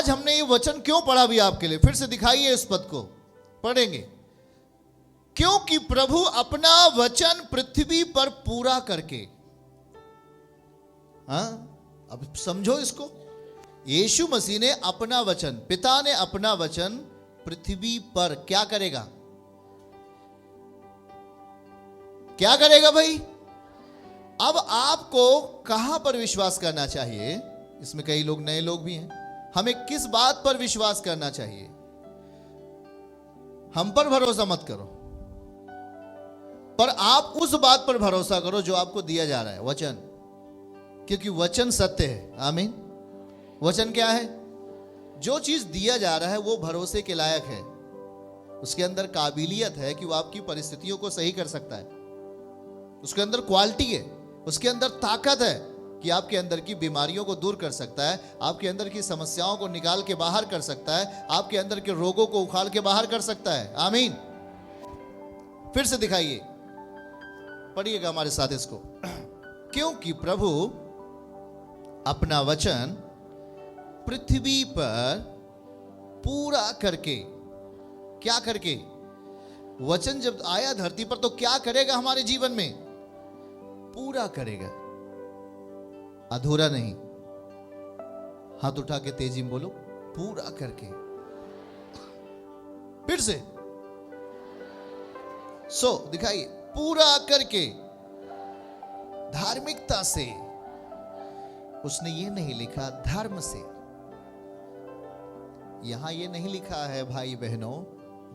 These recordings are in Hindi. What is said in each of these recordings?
आज हमने ये वचन क्यों पढ़ा भी आपके लिए, फिर से दिखाइए इस पद को, पढ़ेंगे। क्योंकि प्रभु अपना वचन पृथ्वी पर पूरा करके, अब समझो इसको, यीशु मसीह ने अपना वचन, पिता ने अपना वचन पृथ्वी पर क्या करेगा, क्या करेगा भाई? अब आपको कहां पर विश्वास करना चाहिए? इसमें कई लोग, नए लोग भी हैं। हमें किस बात पर विश्वास करना चाहिए? हम पर भरोसा मत करो, पर आप उस बात पर भरोसा करो जो आपको दिया जा रहा है, वचन। क्योंकि वचन सत्य है। आमीन। वचन क्या है? जो चीज दिया जा रहा है वो भरोसे के लायक है, उसके अंदर काबिलियत है कि वो आपकी परिस्थितियों को सही कर सकता है, उसके अंदर क्वालिटी है, उसके अंदर ताकत है कि आपके अंदर की बीमारियों को दूर कर सकता है, आपके अंदर की समस्याओं को निकाल के बाहर कर सकता है, आपके अंदर के रोगों को उखाड़ के बाहर कर सकता है। आमीन। फिर से दिखाइए, पढ़िएगा हमारे साथ इसको। क्योंकि प्रभु अपना वचन पृथ्वी पर पूरा करके, क्या करके? वचन जब आया धरती पर तो क्या करेगा हमारे जीवन में? पूरा करेगा, अधूरा नहीं। हाथ उठा के तेजी में बोलो, पूरा करके। फिर से दिखाइए, पूरा करके, धार्मिकता से। उसने ये नहीं लिखा धर्म से, यहां ये नहीं लिखा है भाई बहनों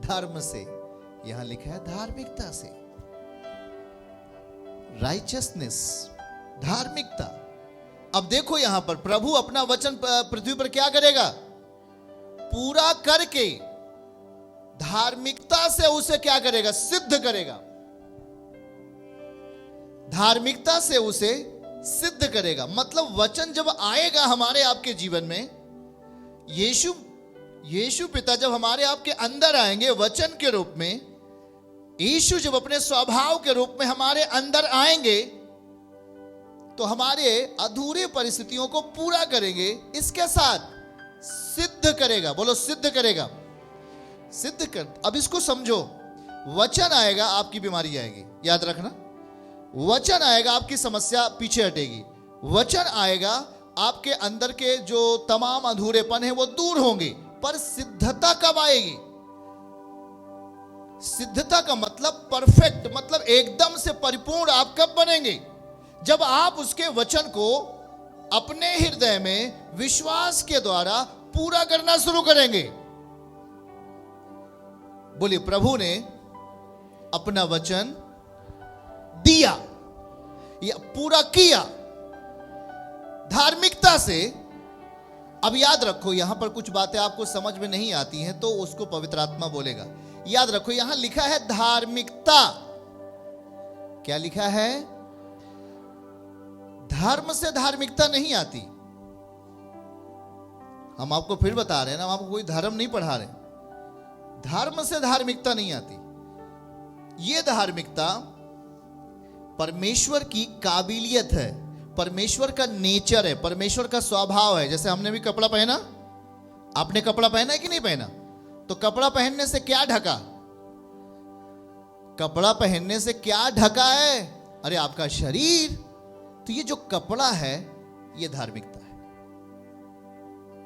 धर्म से, यहां लिखा है धार्मिकता से। राइचियसनेस, धार्मिकता। अब देखो यहां पर प्रभु अपना वचन पृथ्वी पर क्या करेगा? पूरा करके धार्मिकता से उसे क्या करेगा? सिद्ध करेगा। धार्मिकता से उसे सिद्ध करेगा। मतलब वचन जब आएगा हमारे आपके जीवन में, यीशु पिता जब हमारे आपके अंदर आएंगे वचन के रूप में, यीशु जब अपने स्वभाव के रूप में हमारे अंदर आएंगे तो हमारे अधूरे परिस्थितियों को पूरा करेंगे, इसके साथ सिद्ध करेगा। बोलो, सिद्ध करेगा। सिद्ध कर। अब इसको समझो, वचन आएगा आपकी बीमारी आएगी, याद रखना। वचन आएगा आपकी समस्या पीछे हटेगी। वचन आएगा आपके अंदर के जो तमाम अधूरेपन है वो दूर होंगे। पर सिद्धता कब आएगी? सिद्धता का मतलब परफेक्ट, मतलब एकदम से परिपूर्ण आप कब बनेंगे? जब आप उसके वचन को अपने हृदय में विश्वास के द्वारा पूरा करना शुरू करेंगे। बोलिए, प्रभु ने अपना वचन दिया या पूरा किया धार्मिकता से। अब याद रखो, यहां पर कुछ बातें आपको समझ में नहीं आती हैं तो उसको पवित्र आत्मा बोलेगा। याद रखो, यहां लिखा है धार्मिकता। क्या लिखा है? धर्म से धार्मिकता नहीं आती। हम आपको फिर बता रहे हैं ना, हम आपको कोई धर्म नहीं पढ़ा रहे। धर्म से धार्मिकता नहीं आती। यह धार्मिकता परमेश्वर की काबिलियत है, परमेश्वर का नेचर है, परमेश्वर का स्वभाव है। जैसे हमने भी कपड़ा पहना, आपने कपड़ा पहना है कि नहीं पहना? तो कपड़ा पहनने से क्या ढका? कपड़ा पहनने से क्या ढका है? अरे आपका शरीर। तो ये जो कपड़ा है ये धार्मिकता है।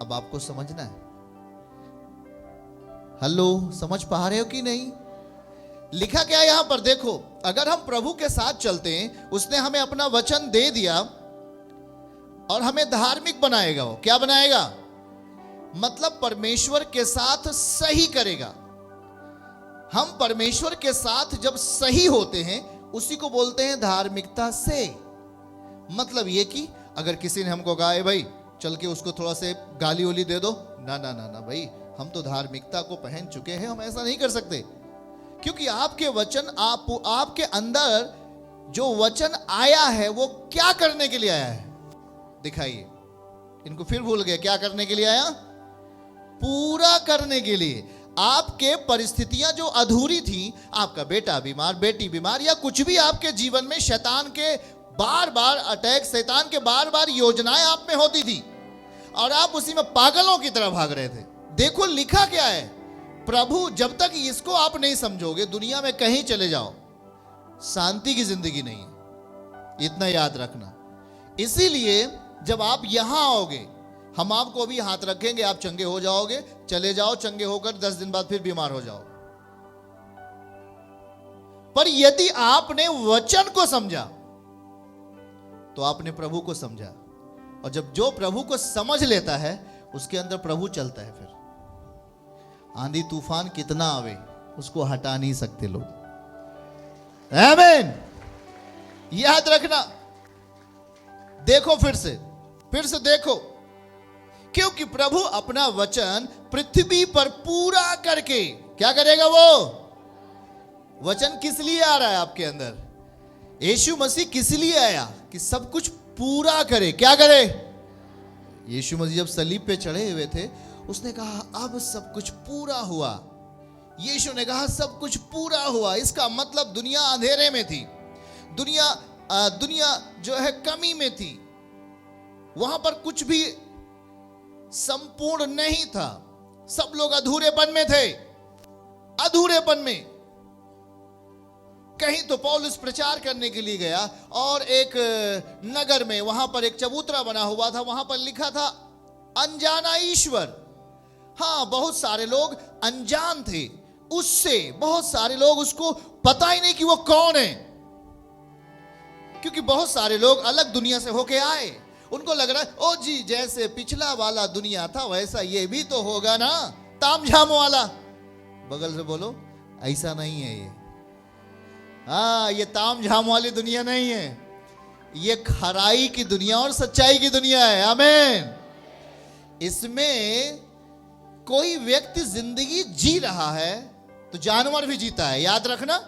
अब आपको समझना है। हेलो, समझ पा रहे हो कि नहीं? लिखा क्या यहां पर देखो, अगर हम प्रभु के साथ चलते हैं, उसने हमें अपना वचन दे दिया और हमें धार्मिक बनाएगा। वो क्या बनाएगा? मतलब परमेश्वर के साथ सही करेगा। हम परमेश्वर के साथ जब सही होते हैं उसी को बोलते हैं धार्मिकता से। मतलब ये कि अगर किसी ने हमको कहा है भाई चल के उसको थोड़ा से गाली उली दे दो, ना ना ना ना भाई, हम तो धार्मिकता को पहन चुके हैं, हम ऐसा नहीं कर सकते। क्योंकि आपके वचन, आपके अंदर जो वचन आया है वो क्या करने के लिए आया है? दिखाइए। इनको फिर भूल गए, क्या करने के लिए आया? पूरा करने के लिए। आपके परिस्थितियां जो अधूरी थी, आपका बेटा बीमार, बेटी बीमार, या कुछ भी आपके जीवन में शैतान के बार बार अटैक, शैतान के बार बार योजनाएं आप में होती थी, और आप उसी में पागलों की तरह भाग रहे थे। देखो लिखा क्या है, प्रभु जब तक इसको आप नहीं समझोगे, दुनिया में कहीं चले जाओ, शांति की जिंदगी नहीं है, इतना याद रखना। इसीलिए जब आप यहां आओगे, हम आपको अभी हाथ रखेंगे, आप चंगे हो जाओगे, चले जाओ, चंगे होकर 10 दिन बाद फिर बीमार हो जाओ। पर यदि आपने वचन को समझा तो आपने प्रभु को समझा, और जब जो प्रभु को समझ लेता है उसके अंदर प्रभु चलता है। फिर आंधी तूफान कितना आवे उसको हटा नहीं सकते लोग। आमीन। याद रखना। देखो फिर से देखो, क्योंकि प्रभु अपना वचन पृथ्वी पर पूरा करके क्या करेगा? वो वचन किस लिए आ रहा है आपके अंदर? यीशु मसीह किस लिए आया? कि सब कुछ पूरा करे। क्या करे? यीशु मसीह जब सलीब पे चढ़े हुए थे, उसने कहा अब सब कुछ पूरा हुआ। यीशु ने कहा सब कुछ पूरा हुआ। इसका मतलब दुनिया अंधेरे में थी, दुनिया जो है कमी में थी, वहां पर कुछ भी संपूर्ण नहीं था। सब लोग अधूरेपन में थे, अधूरेपन में। कहीं तो पौलुस प्रचार करने के लिए गया और एक नगर में, वहां पर एक चबूतरा बना हुआ था, वहां पर लिखा था अनजाना ईश्वर। हाँ, बहुत सारे लोग अनजान थे उससे, बहुत सारे लोग उसको पता ही नहीं कि वो कौन है, क्योंकि बहुत सारे लोग अलग दुनिया से होके आए। उनको लग रहा है ओ जी जैसे पिछला वाला दुनिया था वैसा ये भी तो होगा ना, तामझाम वाला। बगल से बोलो ऐसा नहीं है ये। हाँ, ये तामझाम वाली दुनिया नहीं है, ये खराई की दुनिया और सच्चाई की दुनिया है। आमीन। इसमें कोई व्यक्ति जिंदगी जी रहा है तो जानवर भी जीता है। याद रखना,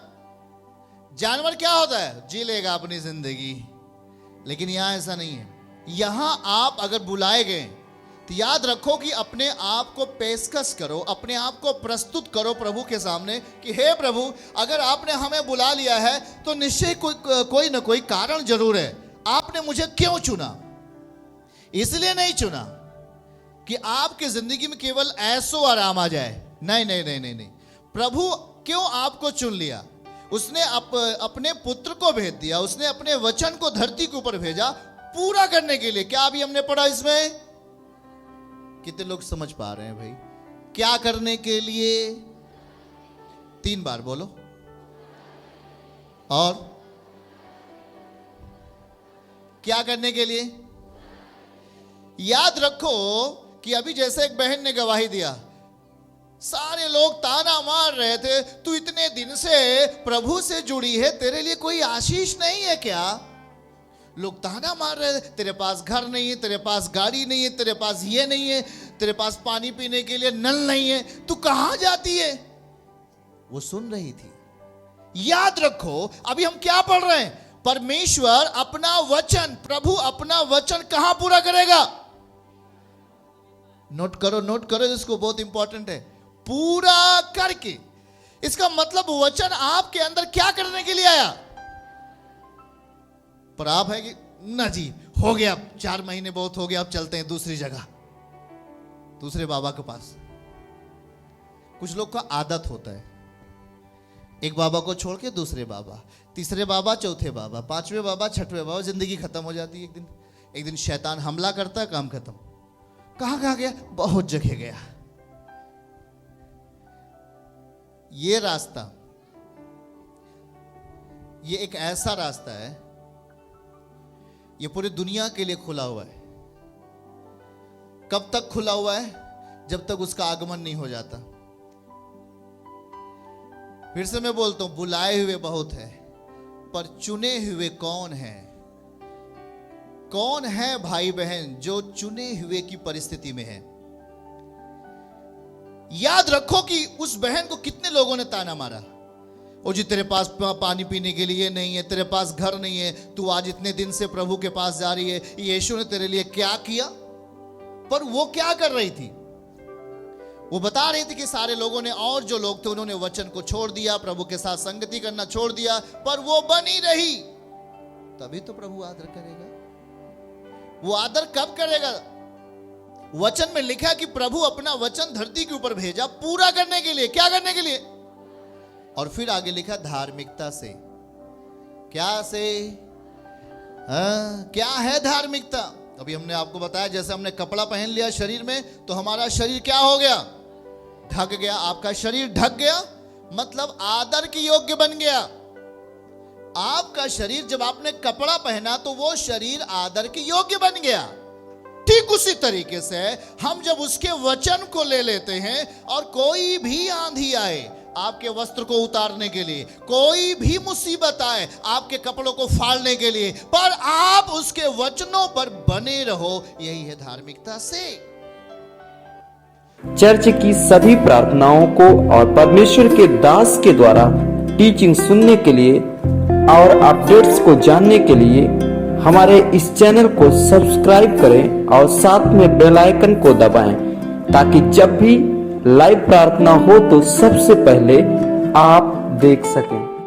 जानवर क्या होता है? जी लेगा अपनी जिंदगी, लेकिन यहां ऐसा नहीं है। यहां आप अगर बुलाए गए तो याद रखो कि अपने आप को पेशकश करो, अपने आप को प्रस्तुत करो प्रभु के सामने कि हे प्रभु, अगर आपने हमें बुला लिया है तो निश्चय कोई ना कोई कारण जरूर है। आपने मुझे क्यों चुना? इसलिए नहीं चुना कि आपकी जिंदगी में केवल ऐसो आराम आ जाए। नहीं नहीं नहीं नहीं नहीं। प्रभु क्यों आपको चुन लिया? उसने अपने पुत्र को भेज दिया, उसने अपने वचन को धरती के ऊपर भेजा पूरा करने के लिए। क्या अभी हमने पढ़ा इसमें? कितने लोग समझ पा रहे हैं भाई? क्या करने के लिए? 3 बार बोलो। और क्या करने के लिए? याद रखो कि अभी जैसे एक बहन ने गवाही दिया, सारे लोग ताना मार रहे थे, तू इतने दिन से प्रभु से जुड़ी है, तेरे लिए कोई आशीष नहीं है क्या? लोग ताना मार रहे थे, तेरे पास घर नहीं है, तेरे पास गाड़ी नहीं है, तेरे पास ये नहीं है, तेरे पास पानी पीने के लिए नल नहीं है, तू कहां जाती है? वो सुन रही थी। याद रखो अभी हम क्या पढ़ रहे हैं? परमेश्वर अपना वचन, प्रभु अपना वचन कहां पूरा करेगा? नोट करो इसको, बहुत इंपॉर्टेंट है। पूरा करके। इसका मतलब वचन आपके अंदर क्या करने के लिए आया? पर आप है कि ना जी हो गया, 4 महीने बहुत हो गया, अब चलते हैं दूसरी जगह, दूसरे बाबा के पास। कुछ लोग का आदत होता है, एक बाबा को छोड़ के दूसरे बाबा, तीसरे बाबा, चौथे बाबा, 5वें बाबा, 6वें बाबा, जिंदगी खत्म हो जाती है। एक दिन शैतान हमला करता है, काम खत्म। कहां गया? बहुत जगह गया। ये रास्ता, ये एक ऐसा रास्ता है, ये पूरी दुनिया के लिए खुला हुआ है। कब तक खुला हुआ है? जब तक उसका आगमन नहीं हो जाता। फिर से मैं बोलता हूं, बुलाए हुए बहुत है, पर चुने हुए कौन है? कौन है भाई बहन जो चुने हुए की परिस्थिति में है? याद रखो कि उस बहन को कितने लोगों ने ताना मारा, ओ जी तेरे पास पानी पीने के लिए नहीं है, तेरे पास घर नहीं है, तू आज इतने दिन से प्रभु के पास जा रही है, यीशु ने तेरे लिए क्या किया? पर वो क्या कर रही थी? वो बता रही थी कि सारे लोगों ने, और जो लोग थे उन्होंने वचन को छोड़ दिया, प्रभु के साथ संगति करना छोड़ दिया, पर वो बनी रही। तभी तो प्रभु आदर करेगा। वो आदर कब करेगा? वचन में लिखा कि प्रभु अपना वचन धरती के ऊपर भेजा पूरा करने के लिए। क्या करने के लिए? और फिर आगे लिखा धार्मिकता से। क्या से? क्या है धार्मिकता? अभी हमने आपको बताया, जैसे हमने कपड़ा पहन लिया शरीर में तो हमारा शरीर क्या हो गया? ढक गया। आपका शरीर ढक गया मतलब आदर के योग्य बन गया। आपका शरीर जब आपने कपड़ा पहना तो वो शरीर आदर के योग्य बन गया। ठीक उसी तरीके से हम जब उसके वचन को ले लेते हैं और कोई भी आंधी आए आपके वस्त्र को उतारने के लिए, कोई भी मुसीबत आए आपके कपड़ों को फाड़ने के लिए, पर आप उसके वचनों पर बने रहो, यही है धार्मिकता से। चर्च की सभी प्रार्थनाओं को और परमेश्वर के दास के द्वारा टीचिंग सुनने के लिए और अपडेट्स को जानने के लिए हमारे इस चैनल को सब्सक्राइब करें और साथ में बेल आइकन को दबाएं, ताकि जब भी लाइव प्रार्थना हो तो सबसे पहले आप देख सकें।